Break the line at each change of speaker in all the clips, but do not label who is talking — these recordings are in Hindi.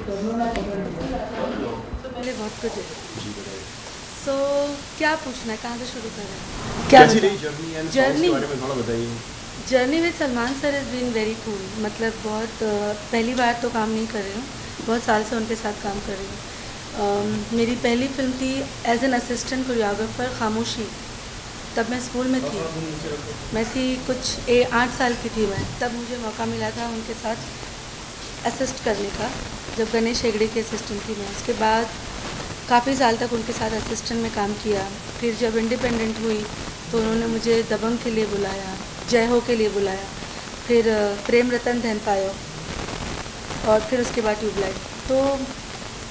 तो मेरे बहुत कुछ है। सो क्या पूछना है, कहाँ से शुरू करें?
कैसी रही जर्नी एंड सॉन्ग्स के
जर्नी
बारे में थोड़ा बताइए।
Journey with Salman sir is been very cool. मतलब बहुत पहली बार तो काम नहीं कर रही हूँ, बहुत साल से उनके साथ काम कर रही हूँ। मेरी पहली फिल्म थी एज एन असिस्टेंट कोरियोग्राफर, खामोशी। तब मैं स्कूल में थी, मैं थी कुछ 8 साल की थी मैं। तब मुझे मौका मिला था उनके साथ असिस्ट करने का, जब गणेश हेगड़े की असिस्टेंट थी मैं। उसके बाद काफ़ी साल तक उनके साथ असिस्टेंट में काम किया। फिर जब इंडिपेंडेंट हुई तो उन्होंने मुझे दबंग के लिए बुलाया, जय हो के लिए बुलाया, फिर प्रेम रतन धन पायो, और फिर उसके बाद ट्यूबलाइट। तो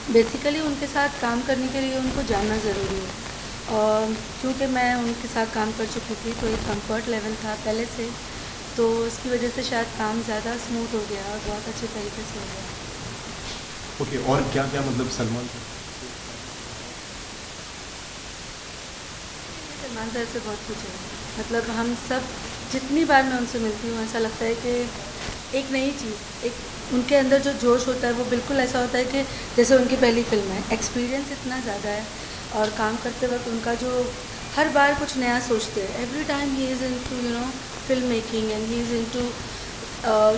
बेसिकली उनके साथ काम करने के लिए उनको जानना ज़रूरी है, और क्योंकि मैं उनके साथ काम कर चुकी थी तो एक कंफर्ट लेवल था पहले से, तो उसकी वजह से शायद काम ज़्यादा स्मूथ हो गया और बहुत अच्छे तरीके से हो गया।
ओके, और क्या क्या मतलब सलमान
सर से बहुत कुछ है। मतलब हम सब, जितनी बार मैं उनसे मिलती हूँ ऐसा लगता है कि एक नई चीज़, एक उनके अंदर जो जोश होता है वो बिल्कुल ऐसा होता है कि जैसे उनकी पहली फिल्म है। एक्सपीरियंस इतना ज़्यादा है, और काम करते वक्त उनका जो हर बार कुछ नया सोचते हैं। Every time he is into film making, and he is into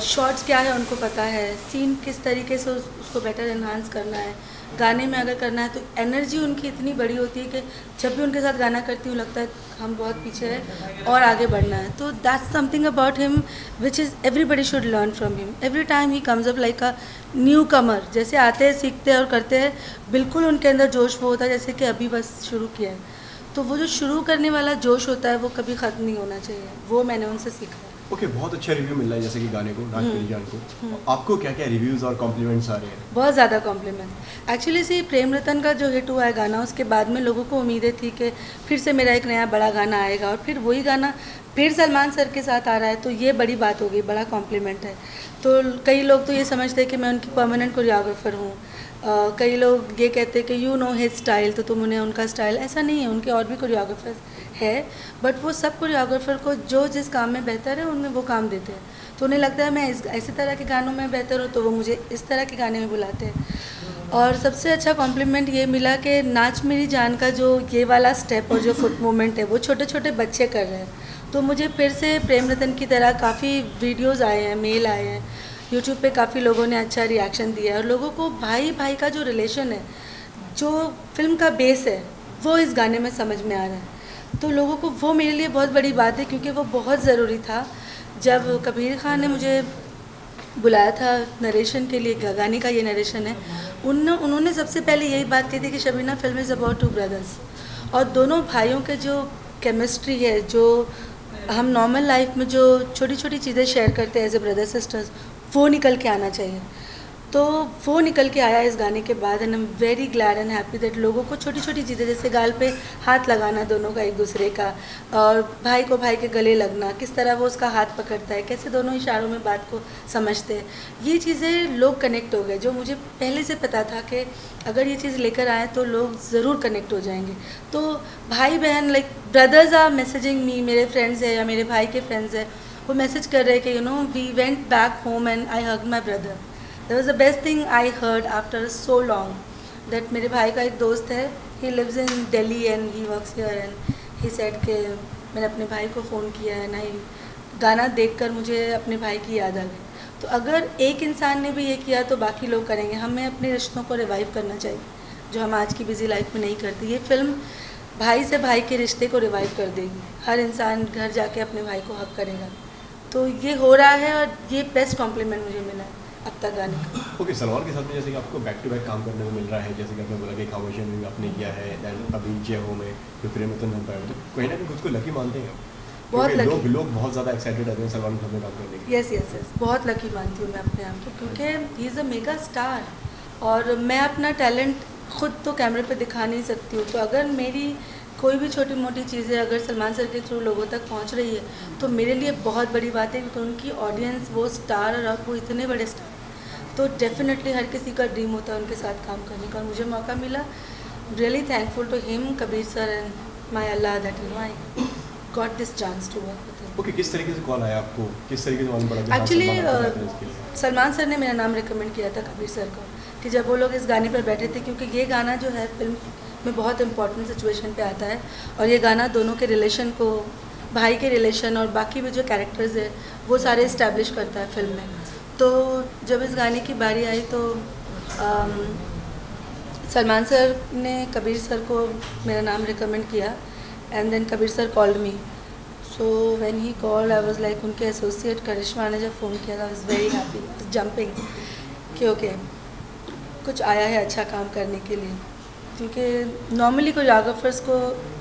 shorts क्या है उनको पता है, सीन किस तरीके से उसको बेटर एनहांस करना है, गाने में अगर करना है तो एनर्जी उनकी इतनी बड़ी होती है कि जब भी उनके साथ गाना करती हूँ लगता है हम बहुत पीछे हैं और आगे बढ़ना है। तो that's something about him which is everybody should learn from him. Every time he comes up like a newcomer, जैसे आते हैं सीखते हैं और करते हैं, बिल्कुल उनके अंदर जोश वो होता है जैसे कि अभी बस शुरू किया है। तो वो जो शुरू करने वाला जोश होता है वो कभी ख़त्म नहीं होना चाहिए, वो मैंने उनसे सीखा है।
ओके, बहुत अच्छा रिव्यू मिल रहा है जैसे कि गाने को, नाच मेरी जान को। आपको क्या क्या रिव्यूज़ और कॉम्प्लीमेंट्स आ रहे हैं?
बहुत ज़्यादा complement. Actually see Prem Ratan का जो हिट हुआ है गाना, उसके बाद में लोगों को उम्मीदें थी कि फिर से मेरा एक नया बड़ा गाना आएगा, और फिर वही गाना फिर सलमान सर के साथ आ रहा है, तो ये बड़ी बात हो गई, बड़ा कॉम्प्लीमेंट है। तो कई लोग तो ये समझते हैं कि मैं उनकी परमानेंट कोरियोग्राफर हूँ। कई लोग ये कहते हैं कि यू नो हिज स्टाइल, तो तुम उन्हें उनका स्टाइल। ऐसा नहीं है, उनके और भी कोरियोग्राफर्स है, बट वो सब कोरियोग्राफर को जो जिस काम में बेहतर है उनमें वो काम देते हैं। तो उन्हें लगता है मैं ऐसे तरह के गानों में बेहतर हूँ, तो वो मुझे इस तरह के गाने में बुलाते हैं। और सबसे अच्छा कॉम्प्लीमेंट ये मिला कि नाच मेरी जान का जो ये वाला स्टेप और जो फुट मूवमेंट है वो छोटे छोटे बच्चे कर रहे हैं। तो मुझे फिर से प्रेम रतन की तरह काफ़ी वीडियोज़ आए हैं, मेल आए हैं, यूट्यूब पे काफ़ी लोगों ने अच्छा रिएक्शन दिया है, और लोगों को भाई भाई का जो रिलेशन है, जो फिल्म का बेस है, वो इस गाने में समझ में आ रहा है। तो लोगों को वो मेरे लिए बहुत बड़ी बात है, क्योंकि वो बहुत ज़रूरी था। जब कबीर खान ने मुझे बुलाया था नरेशन के लिए, गाने का ये नरेशन है, उन्होंने सबसे पहले यही बात कही थी कि Shabina film is about two brothers, और दोनों भाइयों के जो केमिस्ट्री है, जो हम नॉर्मल लाइफ में जो छोटी छोटी चीज़ें शेयर करते हैं एज ए ब्रदर सिस्टर्स, वो निकल के आना चाहिए। तो वो निकल के आया इस गाने के बाद, and I am very glad and happy that लोगों को छोटी छोटी चीज़ें, जैसे गाल पे हाथ लगाना दोनों का एक दूसरे का, और भाई को भाई के गले लगना, किस तरह वो उसका हाथ पकड़ता है, कैसे दोनों इशारों में बात को समझते हैं, ये चीज़ें लोग कनेक्ट हो गए। जो मुझे पहले से पता था कि अगर ये चीज़ लेकर आए तो लोग ज़रूर कनेक्ट हो जाएंगे। तो भाई बहन, like brothers are messaging me, मेरे फ्रेंड्स हैं या मेरे भाई के फ्रेंड्स हैं, वो मैसेज कर रहे हैं कि we went back home and I hug my brother. That was the best thing I heard after so long. That मेरे भाई का एक दोस्त है, he lives in Delhi and he works here, and he said कि मैंने अपने भाई को फ़ोन किया है ना, गाना देखकर मुझे अपने भाई की याद आ गई। तो अगर एक इंसान ने भी ये किया तो बाकी लोग करेंगे। हमें अपने रिश्तों को रिवाइव करना चाहिए, जो हम आज की बिजी लाइफ में नहीं करते। ये फिल्म भाई से भाई के रिश्ते को रिवाइव कर देगी। हर इंसान घर जाके अपने भाई को हक करेगा। तो ये हो रहा है, और ये बेस्ट कॉम्प्लीमेंट मुझे मिला है अब तक गाने का।
ओके, सलमान के साथ में जैसे कि आपको बैक टू बैक काम करने को मिल रहा है, जैसे कि आपने बोला कि खामोशी में भी आपने किया है, दैन अभी जय हो में जो प्रेम रतन धन पायो, तो कहीं ना कहीं खुद को लकी मानते हैं?
बहुत लकी।
लोग बहुत ज़्यादा एक्साइटेड रहते हैं सलमान खान में काम करने के लिए।
यस यस यस, बहुत लकी मानती हूँ मैं अपने आप को, क्योंकि ही इज़ अ मेगा स्टार, और मैं अपना टैलेंट खुद तो कैमरे पे दिखा नहीं सकती हूँ। तो अगर मेरी कोई भी छोटी मोटी चीज़ें अगर सलमान सर के थ्रू लोगों तक पहुँच रही है तो मेरे लिए बहुत बड़ी बात है, क्योंकि उनकी ऑडियंस, वो स्टार, और वो इतने बड़े स्टार, तो डेफिनेटली हर किसी का ड्रीम होता है उनके साथ काम करने का, और मुझे मौका मिला। Really thankful to him, Kabir sir, and my Allah that I got this chance to work with him.
Okay, किस तरीके से कॉल आया आपको, किस तरीके से मालूम पड़ा?
एक्चुअली सलमान सर ने मेरा नाम रिकमेंड किया था कबीर सर को कि जब वो लोग इस गाने पर बैठे थे, क्योंकि ये गाना जो है फिल्म में बहुत इंपॉर्टेंट सिचुएशन पे आता है और ये गाना दोनों के रिलेशन को, भाई के रिलेशन और बाकी भी जो कैरेक्टर्स है वो सारे इस्टेब्लिश करता है फिल्म में। तो जब इस गाने की बारी आई तो सलमान सर ने कबीर सर को मेरा नाम रिकमेंड किया and then Kabir sir called me. So when he called I was like, उनके एसोसिएट करिश्मा ने जब फ़ोन किया था I was very happy, jumping कि ओके कुछ आया है अच्छा काम करने के लिए, क्योंकि नॉर्मली कोरियोग्राफर्स को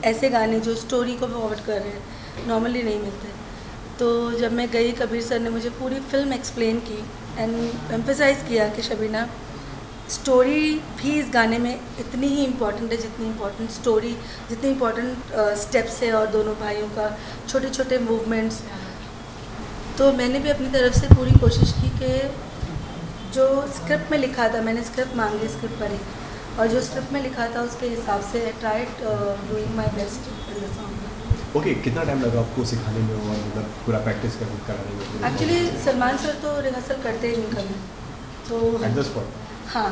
ऐसे गाने जो स्टोरी को फॉरवर्ड कर रहे हैं नॉर्मली नहीं मिलते। तो जब मैं गई, कबीर सर ने मुझे पूरी फिल्म एक्सप्लेन की एंड एम्फेसाइज़ किया कि शबीना स्टोरी भी इस गाने में इतनी ही इम्पॉर्टेंट है जितनी इम्पॉर्टेंट स्टोरी, जितनी इम्पॉर्टेंट स्टेप्स है और दोनों भाइयों का छोटे छोटे मूवमेंट्स। तो मैंने भी अपनी तरफ से पूरी कोशिश की कि जो स्क्रिप्ट में लिखा था, मैंने स्क्रिप्ट मांगी, स्क्रिप्ट पढ़ी और जो स्क्रिप्ट में लिखा था उसके हिसाब से tried doing my best in the song.
Okay, कितना टाइम लगा आपको सिखाने में और मतलब पूरा प्रैक्टिस कराने में?
एक्चुअली सलमान सर तो रिहर्सल करते ही नहीं कभी, तो
एट द स्पॉट।
हाँ,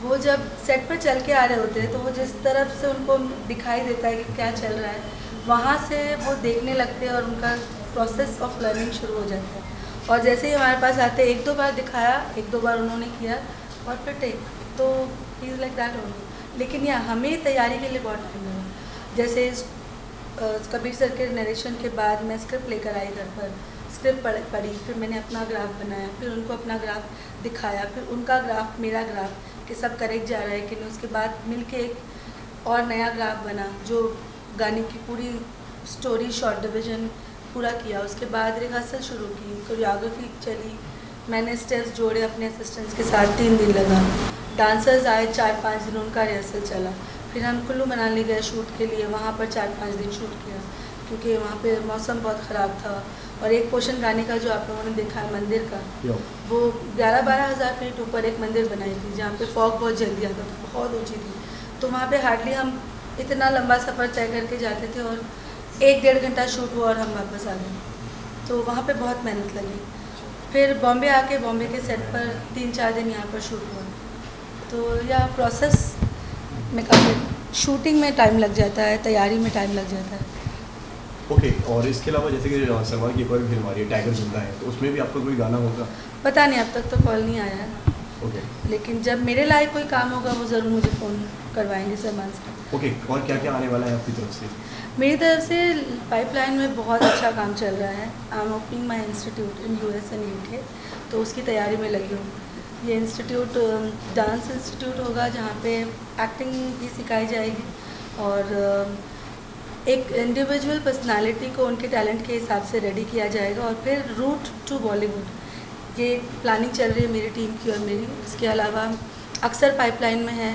वो जब सेट पर चल के आ रहे होते हैं तो वो जिस तरफ से उनको दिखाई देता है कि क्या चल रहा है, वहाँ से वो देखने लगते हैं और उनका प्रोसेस ऑफ लर्निंग शुरू हो जाता है। और जैसे ही हमारे पास आते, एक दो बार दिखाया, एक दो बार उन्होंने किया और फिर टेक, तो he is like that only. लेकिन यहाँ हमें तैयारी के लिए बहुत टाइम लगा। जैसे कबीर सर के नरेशन के बाद मैं स्क्रिप्ट लेकर आई घर पर, स्क्रिप्ट पढ़ी, फिर मैंने अपना ग्राफ बनाया, फिर उनको अपना ग्राफ दिखाया, फिर उनका ग्राफ, मेरा ग्राफ कि सब करेक्ट जा रहा है कि नहीं। उसके बाद मिलके एक और नया ग्राफ बना जो गाने की पूरी स्टोरी, शॉर्ट डिवीज़न पूरा किया। उसके बाद रिहर्सल शुरू की, कोरियोग्राफी चली, मैंने स्टेप्स जोड़े अपने असिस्टेंट्स के साथ, 3 दिन लगा। डांसर्स आए, 4-5 दिन उनका रिहर्सल चला। फिर हम कुल्लू मनाली गए शूट के लिए, वहाँ पर 4-5 दिन शूट किया क्योंकि वहाँ पे मौसम बहुत ख़राब था। और एक पोर्शन गाने का जो आप लोगों ने देखा है मंदिर का, वो 11-12 हज़ार फीट ऊपर एक मंदिर बनाई थी जहाँ पे फॉग बहुत जल्दी आता था, बहुत ऊँची थी। तो वहाँ पे हार्डली हम इतना लंबा सफ़र तय करके जाते थे और 1-1.5 घंटा शूट हुआ और हम वापस आ गए। तो वहाँ पे बहुत मेहनत लगी। फिर बॉम्बे आके बॉम्बे के सेट पर 3-4 दिन यहाँ पर शूट हुआ। तो यह प्रोसेस में काफ़ी, शूटिंग में टाइम लग जाता है, तैयारी में टाइम लग जाता है।
ओके, और इसके अलावा जैसे कि सलमान की एक और फिल्म आ रही है टाइगर जिंदा है, तो उसमें भी आपका कोई गाना होगा?
पता नहीं, अब तक तो कॉल नहीं आया है।
ओके,
लेकिन जब मेरे लायक कोई काम होगा वो ज़रूर मुझे फ़ोन करवाएंगे सलमान से।
ओके, और क्या क्या आने वाला है आपकी तरफ से?
मेरी तरफ से पाइपलाइन में बहुत अच्छा काम चल रहा है। I am opening my institute in US and UK, तो उसकी तैयारी में लगी हूँ। ये इंस्टीट्यूट डांस इंस्टीट्यूट होगा जहाँ पे एक्टिंग भी सिखाई जाएगी और एक इंडिविजुअल पर्सनालिटी को उनके टैलेंट के हिसाब से रेडी किया जाएगा और फिर रूट टू बॉलीवुड, ये प्लानिंग चल रही है मेरी टीम की और मेरी। इसके अलावा अक्सर पाइपलाइन में है,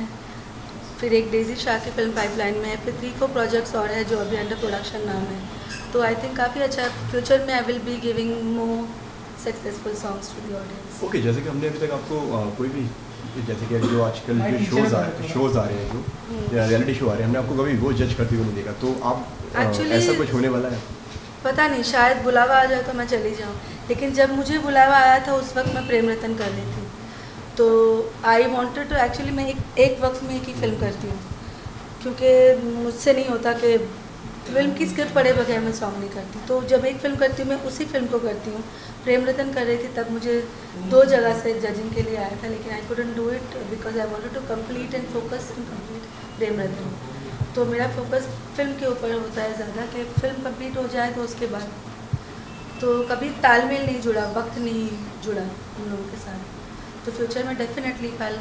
फिर एक डेजी शाह की फिल्म पाइपलाइन में है, फिर 3-4 प्रोजेक्ट्स और है जो अभी अंडर प्रोडक्शन नाम है। तो आई थिंक काफ़ी अच्छा फ्यूचर में I will be giving more successful songs to the audience.
Okay, जैसे कि हमने अभी तक आपको कोई भी, जैसे कि जो आजकल जो शोज़ आ रहे हैं, जो रियलिटी शो आ रहे हैं, हमने आपको कभी वो जज करते हुए नहीं देखा, तो आप ऐसा कुछ होने वाला है? पता
नहीं, शायद बुलावा आ जाए तो मैं चली जाऊँ, लेकिन जब मुझे बुलावा आया था उस वक्त मैं प्रेम रतन कर रही थी। तो आई वॉन्टेड टू, एक्चुअली मैं एक वक्त में एक ही फिल्म करती हूँ क्योंकि मुझसे नहीं होता कि फिल्म की स्क्रिप्ट पढ़े बगैर मैं सॉन्ग नहीं करती। तो जब एक फिल्म करती हूँ मैं उसी फिल्म को करती हूँ। प्रेम रतन कर रही थी तब मुझे 2 जगह से जजिंग के लिए आया था, लेकिन I couldn't do it because I wanted to complete and focus in complete Prem Ratan. तो मेरा फोकस फिल्म के ऊपर होता है ज़्यादा कि फिल्म कंप्लीट हो जाए तो उसके बाद। तो कभी तालमेल नहीं जुड़ा, वक्त नहीं जुड़ा उन लोगों के साथ। तो फ्यूचर में definitely if I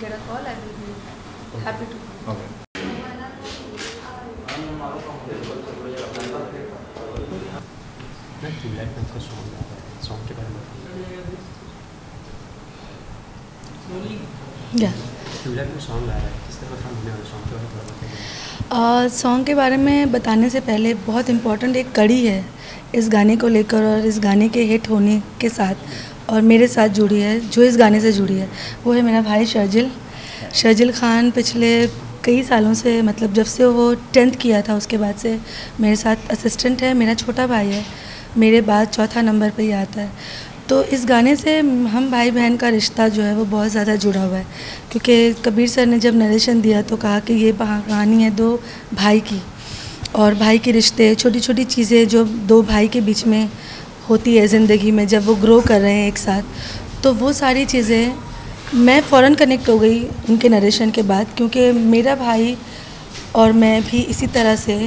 get a call I will be happy to. Song के बारे में बताने से पहले बहुत इम्पोर्टेंट एक कड़ी है इस गाने को लेकर और इस गाने के हिट होने के साथ और मेरे साथ जुड़ी है, जो इस गाने से जुड़ी है वो है मेरा भाई शर्जिल खान। पिछले कई सालों से, मतलब जब से वो 10th किया था उसके बाद से मेरे साथ असिस्टेंट है। मेरा छोटा भाई है, मेरे बाद चौथा नंबर पे ही आता है। तो इस गाने से हम भाई बहन का रिश्ता जो है वो बहुत ज़्यादा जुड़ा हुआ है, क्योंकि कबीर सर ने जब नरेशन दिया तो कहा कि ये कहानी है दो भाई की, और भाई के रिश्ते, छोटी छोटी चीज़ें जो दो भाई के बीच में होती है ज़िंदगी में जब वो ग्रो कर रहे हैं एक साथ, तो वो सारी चीज़ें मैं फ़ौरन कनेक्ट हो गई उनके नरेशन के बाद, क्योंकि मेरा भाई और मैं भी इसी तरह से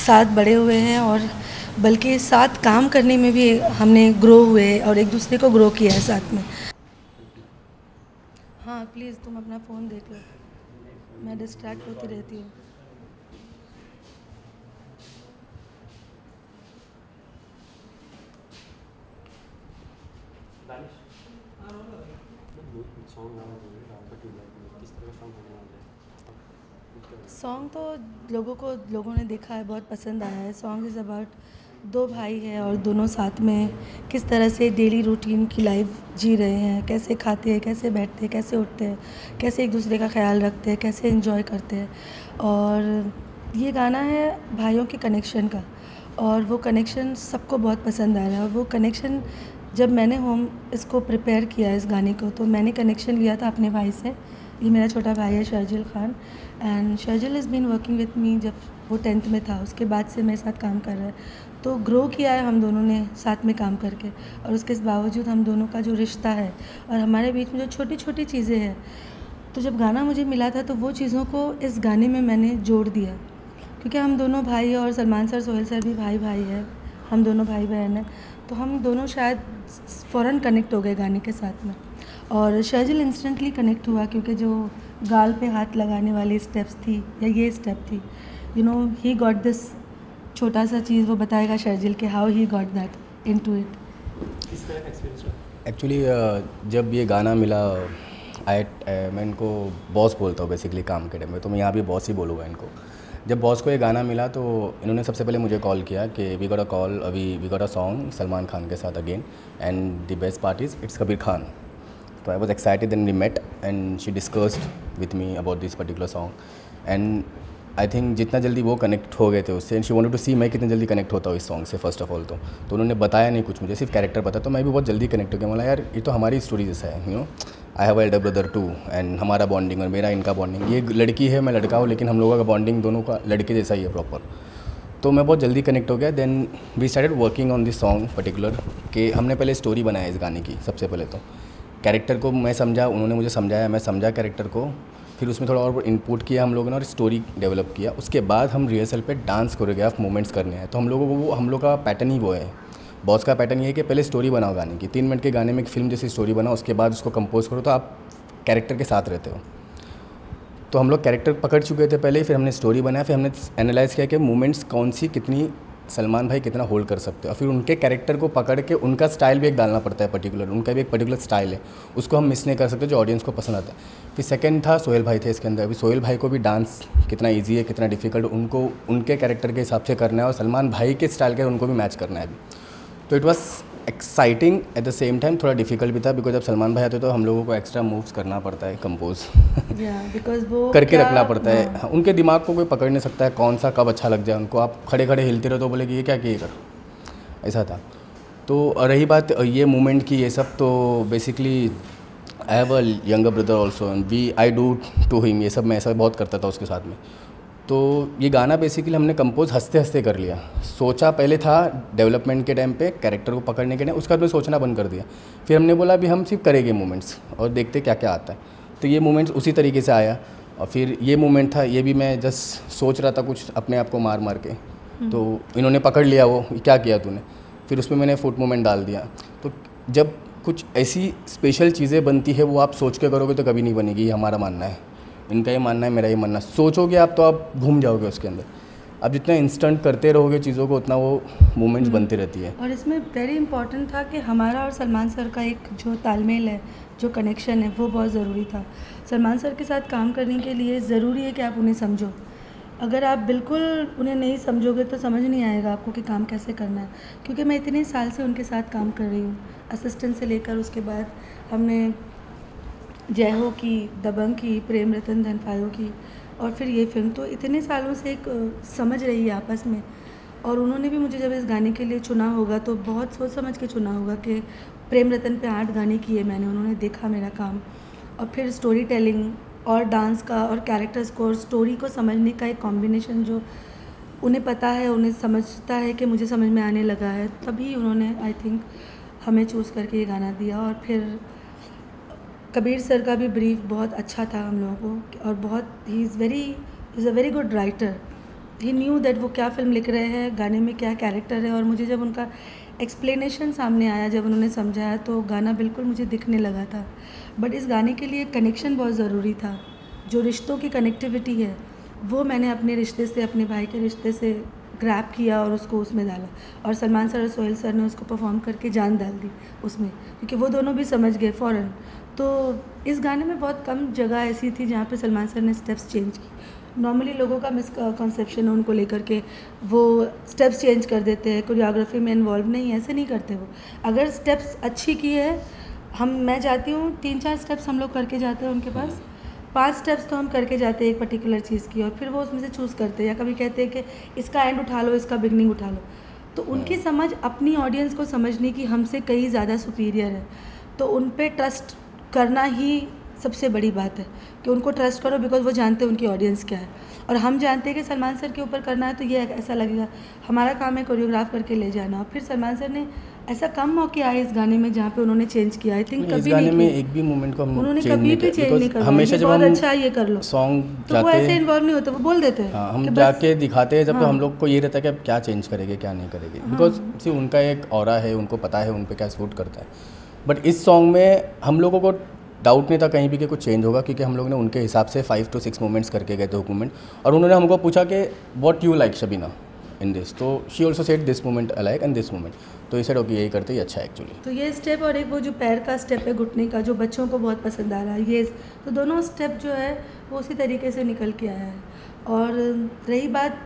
साथ बड़े हुए हैं, और बल्कि साथ काम करने में भी हमने ग्रो हुए और एक दूसरे को ग्रो किया है साथ में। हाँ प्लीज़ तुम अपना फ़ोन देख लो, मैं डिस्ट्रैक्ट होती रहती हूँ। सॉन्ग तो लोगों ने देखा है, बहुत पसंद आया है। सॉन्ग इज़ अबाउट दो भाई हैं और दोनों साथ में किस तरह से डेली रूटीन की लाइफ जी रहे हैं, कैसे खाते हैं, कैसे बैठते हैं, कैसे उठते हैं, कैसे एक दूसरे का ख्याल रखते हैं, कैसे एंजॉय करते हैं। और ये गाना है भाइयों के कनेक्शन का, और वो कनेक्शन सबको बहुत पसंद आ रहा है। और वो कनेक्शन जब मैंने इसको प्रिपेयर किया इस गाने को, तो मैंने कनेक्शन लिया था अपने भाई से। ये मेरा छोटा भाई है Sharjil Khan, and Sharjil is been working with me जब वो 10th में था, उसके बाद से मेरे साथ काम कर रहा है। तो ग्रो किया है हम दोनों ने साथ में काम करके, और उसके बावजूद हम दोनों का जो रिश्ता है और हमारे बीच में जो छोटी छोटी चीज़ें हैं, तो जब गाना मुझे मिला था तो वो चीज़ों को इस गाने में मैंने जोड़ दिया, क्योंकि हम दोनों भाई, और सलमान सर सोहेल सर भी भाई भाई है, हम दोनों भाई बहन हैं, तो हम दोनों शायद फ़ौरन कनेक्ट हो गए गाने के साथ में। और शर्जिल इंस्टेंटली कनेक्ट हुआ, क्योंकि जो गाल पे हाथ लगाने वाली स्टेप्स थी या ये स्टेप थी, you know he got this छोटा सा चीज़, वो बताएगा शर्जिल के how he got that into it.
Actually जब ये गाना मिला, मैं इनको बॉस बोलता हूँ बेसिकली काम के टाइम में, तो मैं यहाँ भी बॉस ही बोलूँगा इनको। जब बॉस को ये गाना मिला तो इन्होंने सबसे पहले मुझे कॉल किया कि we got a song Salman Khan के साथ again, and the best part is it's Kabir Khan. So I was excited, then we met and she discussed with me about this particular song, and I think जितना जल्दी वो कनेक्ट हो गए थे उससे, and she wanted to see मैं कितने जल्दी कनेक्ट होता हूँ इस सॉन्ग से फर्स्ट ऑफ ऑल। तो उन्होंने बताया नहीं कुछ, मुझे सिर्फ कैरेक्टर पता, तो मैं भी बहुत जल्दी कनेक्ट हो गया। मतलब यार ये तो हमारी स्टोरी जैसा है, you know I have elder brother too, and हमारा बॉन्डिंग और मेरा इनका बॉन्डिंग, ये लड़की है मैं लड़का हूँ, लेकिन हम लोगों का बॉन्डिंग दोनों का लड़के जैसा ही है प्रॉपर। तो मैं बहुत जल्दी कनेक्ट हो गया। Then we started working on this song particular, कि हमने पहले स्टोरी बनाया इस गाने की। सबसे पहले तो कैरेक्टर को मैं समझा, उन्होंने मुझे समझाया, मैं समझा कैरेक्टर को, फिर उसमें थोड़ा और इनपुट किया हम लोगों ने और स्टोरी डेवलप किया। उसके बाद हम रिहर्सल पे डांस कोरियोग्राफ मूवमेंट्स करने हैं। तो हम लोगों को वो हम लोग का पैटर्न ही वो है, बॉस का पैटर्न ये है कि पहले स्टोरी बनाओ गाने की, 3 मिनट के गाने में एक फिल्म जैसी स्टोरी बनाओ, उसके बाद उसको कंपोज करो, तो आप कैरेक्टर के साथ रहते हो। तो हम लोग कैरेक्टर पकड़ चुके थे पहले ही, फिर हमने स्टोरी बनाया, फिर हमने एनालाइज़ किया कि मूवमेंट्स कौन सी कितनी सलमान भाई कितना होल्ड कर सकते हो, और फिर उनके कैरेक्टर को पकड़ के उनका स्टाइल भी एक डालना पड़ता है पर्टिकुलर, उनका भी एक पर्टिकुलर स्टाइल है, उसको हम मिस नहीं कर सकते जो ऑडियंस को पसंद आता है। फिर सेकंड था सोहेल भाई थे इसके अंदर। अभी सोहेल भाई को भी डांस कितना ईजी है, कितना डिफिकल्ट उनको उनके कैरेक्टर के हिसाब से करना है, और सलमान भाई के स्टाइल के उनको भी मैच करना है अभी। तो it was exciting at the same time, थोड़ा डिफिकल्ट भी था, बिकॉज जब सलमान भाई आते तो हम लोगों को एक्स्ट्रा मूव्स करना पड़ता है, कंपोज
वो
करके रखना पड़ता है। उनके दिमाग को कोई पकड़ नहीं सकता है कौन सा कब अच्छा लग जाए उनको। आप खड़े खड़े हिलते रहो तो बोले कि ये क्या किए कर, ऐसा था। तो रही बात ये मूवमेंट की, ये सब तो basically I have a younger brother also, I do to him, ये सब मैं ऐसा बहुत करता था उसके साथ में। तो ये गाना बेसिकली हमने कंपोज हंसते हंसते कर लिया। सोचा पहले था डेवलपमेंट के टाइम पे कैरेक्टर को पकड़ने के लिए, उसका बाद सोचना बंद कर दिया। फिर हमने बोला अभी हम सिर्फ करेंगे मूवमेंट्स और देखते क्या क्या आता है। तो ये मूवमेंट्स उसी तरीके से आया। और फिर ये मूवमेंट था, ये भी मैं जस्ट सोच रहा था कुछ अपने आप को मार मार के, तो इन्होंने पकड़ लिया, वो क्या किया तूने, फिर उसमें मैंने फुट मूवमेंट डाल दिया। तो जब कुछ ऐसी स्पेशल चीज़ें बनती है वो आप सोच के करोगे तो कभी नहीं बनेगी, ये हमारा मानना है। इनका ये मानना है, मेरा ये मानना। सोचोगे आप तो आप घूम जाओगे उसके अंदर। अब जितना इंस्टेंट करते रहोगे चीज़ों को, उतना वो मूवमेंट्स बनती रहती है।
और इसमें वेरी इंपॉर्टेंट था कि हमारा और सलमान सर का एक जो तालमेल है, जो कनेक्शन है, वो बहुत ज़रूरी था। सलमान सर के साथ काम करने के लिए ज़रूरी है कि आप उन्हें समझो। अगर आप बिल्कुल उन्हें नहीं समझोगे तो समझ नहीं आएगा आपको कि काम कैसे करना है। क्योंकि मैं इतने साल से उनके साथ काम कर रही हूँ, असिस्टेंट से लेकर उसके बाद हमने जय हो की, दबंग की, प्रेम रतन धन पायो की, और फिर ये फिल्म। तो इतने सालों से एक समझ रही है आपस में। और उन्होंने भी मुझे जब इस गाने के लिए चुना होगा तो बहुत सोच समझ के चुना होगा कि प्रेम रतन पे 8 गाने किए मैंने, उन्होंने देखा मेरा काम, और फिर स्टोरी टेलिंग और डांस का और कैरेक्टर्स को और स्टोरी को समझने का एक कॉम्बिनेशन जो उन्हें पता है, उन्हें समझता है कि मुझे समझ में आने लगा है, तभी उन्होंने आई थिंक हमें चूज़ करके ये गाना दिया। और फिर कबीर सर का भी ब्रीफ बहुत अच्छा था हम लोगों को, और बहुत ही is a very good writer. He knew that वो क्या फ़िल्म लिख रहे हैं, गाने में क्या कैरेक्टर है, और मुझे जब उनका एक्सप्लेनेशन सामने आया, जब उन्होंने समझाया, तो गाना बिल्कुल मुझे दिखने लगा था। बट इस गाने के लिए कनेक्शन बहुत ज़रूरी था, जो रिश्तों की कनेक्टिविटी है वो मैंने अपने रिश्ते से, अपने भाई के रिश्ते से ग्रैब किया और उसको उसमें डाला, और सलमान सर और सोहेल सर ने उसको परफॉर्म करके जान डाल दी उसमें, क्योंकि वो दोनों भी समझ गए फ़ौरन। तो इस गाने में बहुत कम जगह ऐसी थी जहाँ पे सलमान सर ने स्टेप्स चेंज की। नॉर्मली लोगों का मिसकॉन्सेप्शन है उनको लेकर के, वो स्टेप्स चेंज कर देते हैं, कोरियोग्राफी में इन्वॉल्व नहीं, ऐसे नहीं करते वो। अगर स्टेप्स अच्छी की है, मैं जाती हूँ 3-4 स्टेप्स हम लोग करके जाते हैं उनके पास, 5 स्टेप्स तो हम करके जाते हैं एक पर्टिकुलर चीज़ की, और फिर वो उसमें से चूज़ करते हैं, या कभी कहते हैं कि इसका एंड उठा लो, इसका बिगनिंग उठा लो। तो उनकी समझ अपनी ऑडियंस को समझने की हमसे कहीं ज़्यादा सुपीरियर है, तो उन पे ट्रस्ट करना ही सबसे बड़ी बात है कि उनको ट्रस्ट करो, बिकॉज वो जानते हैं उनकी ऑडियंस क्या है, और हम जानते हैं कि सलमान सर के ऊपर करना है तो ये ऐसा लगेगा, हमारा काम है कोरियोग्राफ करके ले जाना। और फिर सलमान सर ने ऐसा कम मौके आए इस गाने में जहाँ पे उन्होंने चेंज किया, आई थिंक कभी
इस गाने में एक भी मोमेंट को हम
उन्होंने कभी भी चेंज नहीं किया।
हमेशा जब
बहुत
हम
अच्छा ये कर लो
सॉन्ग
तो वो ऐसे इन्वॉल्व नहीं होते, वो बोल देते हैं।
हाँ, हम जाके दिखाते हैं जब हम लोग को ये रहता है कि अब क्या चेंज करेंगे क्या नहीं करेंगे, बिकॉज सी उनका एक ऑरा है, उनको पता है उन पे क्या सूट करता है। बट इस सॉन्ग में हम लोगों को डाउट नहीं था कहीं भी कि कुछ चेंज होगा, क्योंकि हम लोग ने उनके हिसाब से 5 to 6 मोमेंट्स करके गए थे हुकूमेंट, और उन्होंने हमको पूछा कि what you like Shabina in this, तो she also said this moment I like and this moment, तो इसे ओके यही करते ही अच्छा है एक्चुअली।
तो ये स्टेप और एक वो जो पैर का स्टेप है घुटने का, जो बच्चों को बहुत पसंद आ रहा है, ये तो दोनों स्टेप जो है वो उसी तरीके से निकल के आया है। और रही बात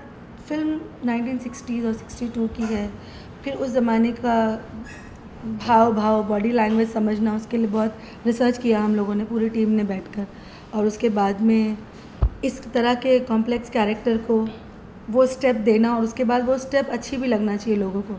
फिल्म 1960s और 62 की है, फिर उस ज़माने का भाव बॉडी लैंग्वेज समझना, उसके लिए बहुत रिसर्च किया हम लोगों ने, पूरी टीम ने बैठकर, और उसके बाद में इस तरह के कॉम्प्लेक्स कैरेक्टर को वो स्टेप देना, और उसके बाद वो स्टेप अच्छी भी लगना चाहिए लोगों को।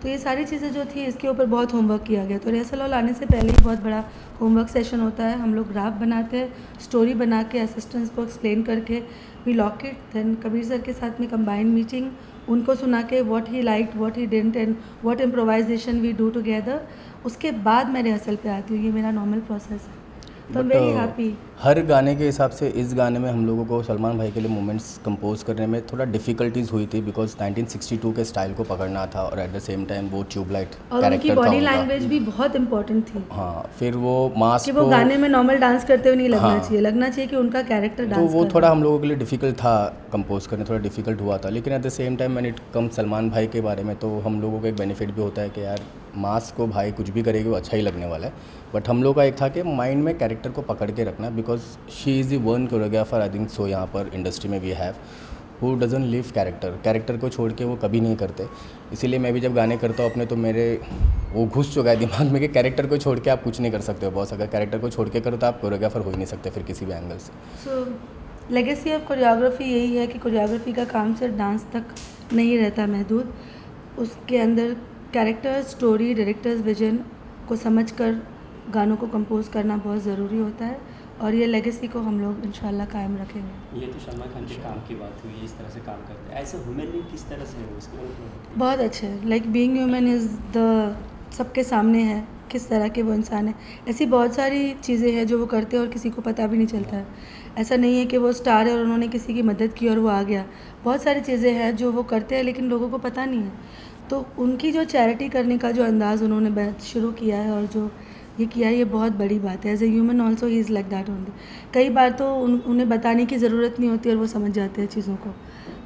तो ये सारी चीज़ें जो थी इसके ऊपर बहुत होमवर्क किया गया। तो रिहर्सल हॉल आने से पहले ही बहुत बड़ा होमवर्क सेशन होता है, हम लोग ग्राफ बनाते हैं, स्टोरी बना के असिस्टेंट्स को एक्सप्लेन करके we lock it, then Kabir sir के साथ में कंबाइंड मीटिंग, उनको सुना के what he like what he didn't and what improvisation we do together, उसके बाद मैं रिहर्सल पे आती हूँ। ये मेरा नॉर्मल प्रोसेस है, तो आई एम वेरी हैप्पी।
हर गाने के हिसाब से इस गाने में हम लोगों को सलमान भाई के लिए मोमेंट्स कंपोज करने में थोड़ा डिफ़िकल्टीज हुई थी, बिकॉज 1962 के स्टाइल को पकड़ना था, और एट द सेम टाइम वो ट्यूबलाइट
और उनकी बॉडी लैंग्वेज भी बहुत इंपॉर्टेंट थी।
हाँ, फिर वो मास्क
कि वो गाने में नॉर्मल डांस करते हुए नहीं लगना चाहिए, लगना चाहिए कि उनका कैरेक्टर डांस
तो वो थोड़ा हम लोगों के लिए डिफ़िकल्ट था कंपोज करने, थोड़ा डिफ़िकल्ट हुआ था। लेकिन एट द सेम टाइम मैंने कम सलमान भाई के बारे में, तो हम लोगों को एक बेनिफिट भी होता है कि यार मास्क को भाई कुछ भी करेगी वो अच्छा ही लगने वाला है, बट हम लोग का एक था कि माइंड में कैरेक्टर को पकड़ के रखना, because she is the one choreographer I think so यहाँ पर इंडस्ट्री में we have who doesn't live character को छोड़ के वो कभी नहीं करते। इसीलिए मैं भी जब गाने करता हूँ अपने, तो मेरे वो घुस चुका है दिमाग में कि कैरेक्टर को छोड़ के आप कुछ नहीं कर सकते हो बॉस, अगर कैरेक्टर को छोड़ के करो तो आप कोरियोग्राफर हो ही नहीं सकते फिर किसी भी एंगल से।
सो लेगेसी ऑफ कोरियोग्राफी यही है कि कोरियोग्राफी का काम सिर्फ डांस तक नहीं रहता महदूद, उसके अंदर कैरेक्टर, स्टोरी, डायरेक्टर्स विजन को समझकर गानों को कंपोज करना बहुत ज़रूरी होता है, और ये लेगेसी को हम लोग इंशाल्लाह कायम रखेंगे।
ये तो सलमान खान के काम की बात हुई, इस तरह से काम करते हैं, ऐसे ह्यूमन बीइंग किस तरह से है उसके
बहुत अच्छे, like being human is the सबके सामने है किस तरह के वो इंसान है। ऐसी बहुत सारी चीज़ें हैं जो वो करते हैं और किसी को पता भी नहीं चलता है। ऐसा नहीं है कि वो स्टार है और उन्होंने किसी की मदद की और वो आ गया, बहुत सारी चीज़ें हैं जो वो करते हैं लेकिन लोगों को पता नहीं है। तो उनकी जो चैरिटी करने का जो अंदाज़ उन्होंने शुरू किया है और जो ये किया है, ये बहुत बड़ी बात है। As a human also he is like that only. कई बार तो उन्हें बताने की ज़रूरत नहीं होती और वो समझ जाते हैं चीज़ों को।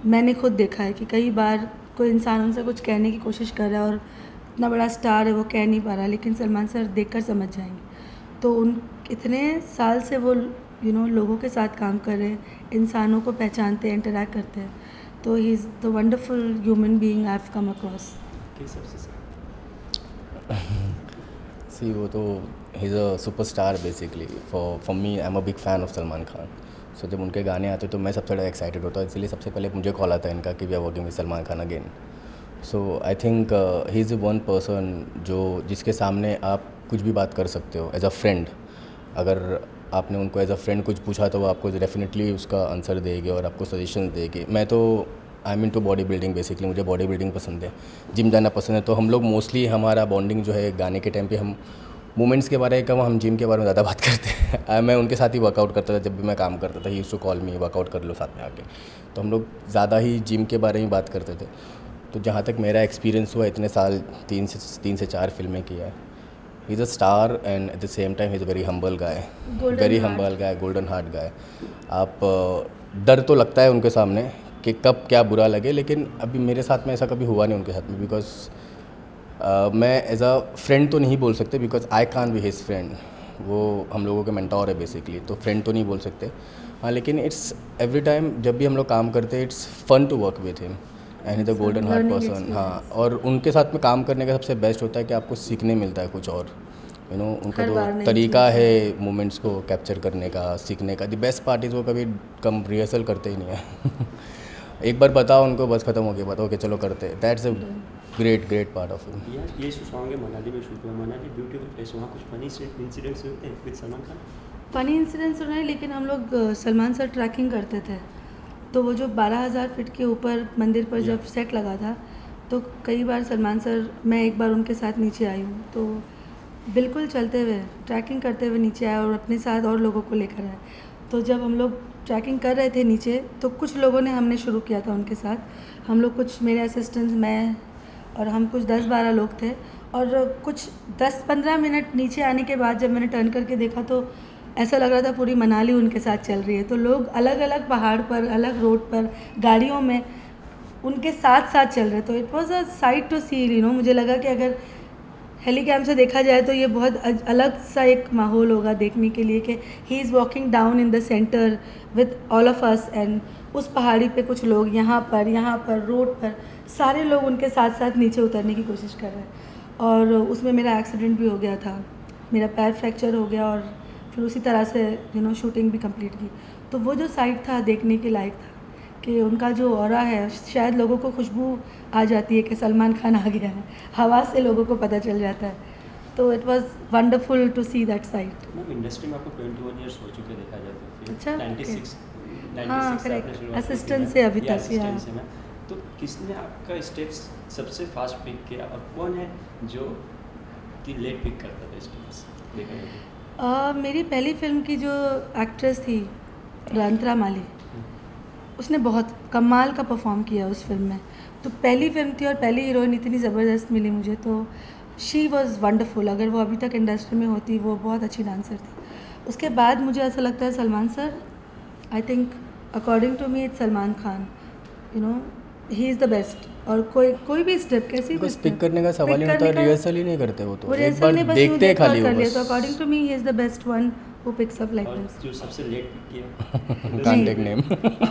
मैंने खुद देखा है कि कई बार कोई इंसान उनसे कुछ कहने की कोशिश कर रहा है और इतना बड़ा स्टार है वो कह नहीं पा रहा, लेकिन सलमान सर देखकर समझ जाएंगे। तो उन इतने साल से वो लोगों के साथ काम कर रहे हैं, इंसानों को पहचानते हैं, इंटरैक्ट करते हैं, तो he is the wonderful human being I have come across.
See वो तो he is a superstar basically for me. I am a big fan of Salman Khan. So जब उनके गाने आते तो मैं सबसे ज़्यादा एक्साइटेड होता हूँ, इसलिए सबसे पहले मुझे कॉल आता है इनका कि we are working with Salman Khan again. So I think he is one person जिसके सामने आप कुछ भी बात कर सकते हो एज अ फ्रेंड। अगर आपने उनको एज अ फ्रेंड कुछ पूछा तो वो आपको डेफिनेटली उसका आंसर देगी और आपको सजेशन देगी। मैं तो I mean to body building, basically मुझे बॉडी बिल्डिंग पसंद है, जिम जाना पसंद है। तो हम लोग मोस्टली हमारा बॉन्डिंग जो है गाने के टाइम पे हम मूवमेंट्स के बारे में कम, हम जिम के बारे में ज़्यादा बात करते हैं। मैं उनके साथ ही वर्कआउट करता था जब भी मैं काम करता था, he used to call me workout कर लो साथ में आके। तो हम लोग ज़्यादा ही जिम के बारे में बात करते थे। तो जहाँ तक मेरा एक्सपीरियंस हुआ, इतने साल 3 से 4 फिल्में किया है। He is a star and at the same time he is a very humble guy, very humble guy, golden heart guy. आप डर तो लगता है उनके सामने कि कब क्या बुरा लगे, लेकिन अभी मेरे साथ में ऐसा कभी हुआ नहीं उनके साथ में। बिकॉज मैं एज अ फ्रेंड तो नहीं बोल सकते, because I can't be his friend. वो हम लोगों के मेंटोर है बेसिकली, तो फ्रेंड तो नहीं बोल सकते। हाँ, लेकिन इट्स एवरी टाइम जब भी हम लोग काम करते हैं, it's fun to work with him and is a golden heart person. हाँ, और उनके साथ में काम करने का सबसे बेस्ट होता है कि आपको सीखने मिलता है कुछ और, यू नो। उनका जो तरीका है मोमेंट्स को कैप्चर करने का, सीखने का, द बेस्ट पार्ट इज़ वो कभी कम रिहर्सल करते ही नहीं है। एक बार बताओ उनको, बस खत्म हो गया, बताओ कि चलो करते हैं। That's a great part of it.
ये सॉन्ग है मनाली में शूट हुआ। मनाली ब्यूटीफुल प्लेस, वहाँ कुछ फनी इंसिडेंट्स हुए थे with Salman Khan?
Funny incidents हो रहे हैं, लेकिन हम लोग सलमान सर ट्रैकिंग करते थे, तो वो जो 12,000 फीट के ऊपर मंदिर पर जब सेट लगा था, तो कई बार सलमान सर, मैं एक बार उनके साथ नीचे आई हूँ, तो बिल्कुल चलते हुए ट्रैकिंग करते हुए नीचे आए और अपने साथ और लोगों को लेकर आए। तो जब हम लोग ट्रैकिंग कर रहे थे नीचे, तो कुछ लोगों ने हमने शुरू किया था उनके साथ। हम लोग कुछ, मेरे असिस्टेंट्स, मैं और हम कुछ 10-12 लोग थे, और कुछ 10-15 मिनट नीचे आने के बाद जब मैंने टर्न करके देखा तो ऐसा लग रहा था पूरी मनाली उनके साथ चल रही है। तो लोग अलग अलग पहाड़ पर, अलग रोड पर, गाड़ियों में उनके साथ साथ चल रहे। तो it was a sight to see, you know. मुझे लगा कि अगर हेलीकैम से देखा जाए तो ये बहुत अलग सा एक माहौल होगा देखने के लिए, कि he is walking down in the centre with all of us, and उस पहाड़ी पे कुछ लोग यहाँ पर रोड पर सारे लोग उनके साथ साथ नीचे उतरने की कोशिश कर रहे हैं। और उसमें मेरा एक्सीडेंट भी हो गया था, मेरा पैर फ्रैक्चर हो गया, और फिर उसी तरह से यू नो शूटिंग भी कंप्लीट की। तो वो जो साइट था देखने के लायक था, कि उनका जो ऑरा है, शायद लोगों को खुशबू आ जाती है कि सलमान खान आ गया है, हवा से लोगों को पता चल जाता है। तो it was wonderful to see that sight.
Ma'am, industry में आपको 21 इयर्स हो चुके देखा जाए तो।
अच्छा,
96
हाँ, करेक्ट, असिस्टेंट से अभी तक।
तो किसने आपका स्टेप्स सबसे फास्ट पिक किया, और कौन है जो कि लेट पिक करता था स्टेप्स देखा जाए?
मेरी पहली फिल्म की जो एक्ट्रेस थी अंतरा माली, उसने बहुत कमाल का परफॉर्म किया उस फिल्म में। तो पहली फिल्म थी और पहली हीरोइन इतनी ज़बरदस्त मिली मुझे, तो शी वॉज़ वंडरफुल। अगर वो अभी तक इंडस्ट्री में होती, वो बहुत अच्छी डांसर थी। उसके बाद मुझे ऐसा लगता है Salman sir, I think according to me it's Salman Khan, you know, he is the best. और कोई भी स्टेप, कैसी भी
पिक करने का सवाल ही होता है, रिहर्सल ही नहीं करते वो, तो एक
बार
देखते हैं खाली वो बस।
तो according to me he is the best one who picks up like this.
जो सबसे लेट पिक किया?
Can't take name.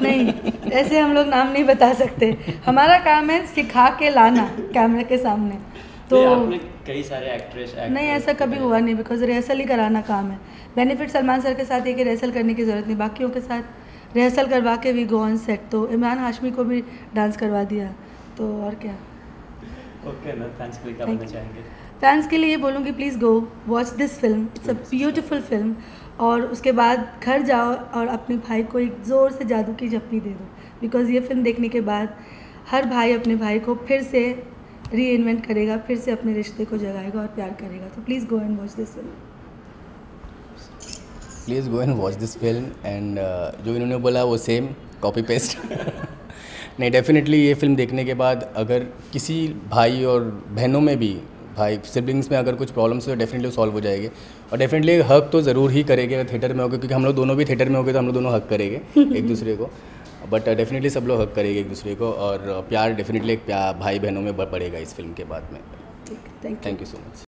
नहीं, ऐसे हम लोग नाम नहीं बता सकते। हमारा काम है सिखा के लाना कैमरे के सामने। तो
आपने कई सारे एक्ट्रेस
नहीं, ऐसा कभी हुआ नहीं, बिकॉज रिहर्सल ही कराना काम है। बेनिफिट सलमान सर के साथ ये कि रिहर्सल करने की ज़रूरत नहीं, बाकियों के साथ रिहर्सल करवा के वी गो ऑन सेट। तो इमरान हाशमी को भी डांस करवा दिया, तो और क्या।
ओके मैम, फैंस के लिए क्या बोलना चाहेंगे?
फैंस के लिए ये बोलूँगी, please go watch this film, it's a beautiful film. और उसके बाद घर जाओ और अपने भाई को एक ज़ोर से जादू की झप्पी दे दो, बिकॉज़ ये फिल्म देखने के बाद हर भाई अपने भाई को फिर से री इन्वेंट करेगा, फिर से अपने रिश्ते को जगाएगा और प्यार करेगा। तो please go and watch this film.
Please go and watch this film. And जो इन्होंने बोला वो सेम कॉपी पेस्ट। नहीं, डेफिनेटली ये फिल्म देखने के बाद अगर किसी भाई और बहनों में भी, भाई सिबलिंग्स में अगर कुछ प्रॉब्लम्स है तो डेफिनेटली सॉल्व हो जाएंगे। और डेफिनेटली हक तो ज़रूर ही करेंगे अगर थिएटर में होगा, क्योंकि हम लोग दोनों भी थिएटर में होंगे तो हम लोग दोनों हक करेंगे एक दूसरे को। बट डेफिनेटली सब लोग हक करेंगे एक दूसरे को, और प्यार डेफिनेटली एक भाई बहनों में बढ़ेगा इस फिल्म के बाद में।
Thank you
so much.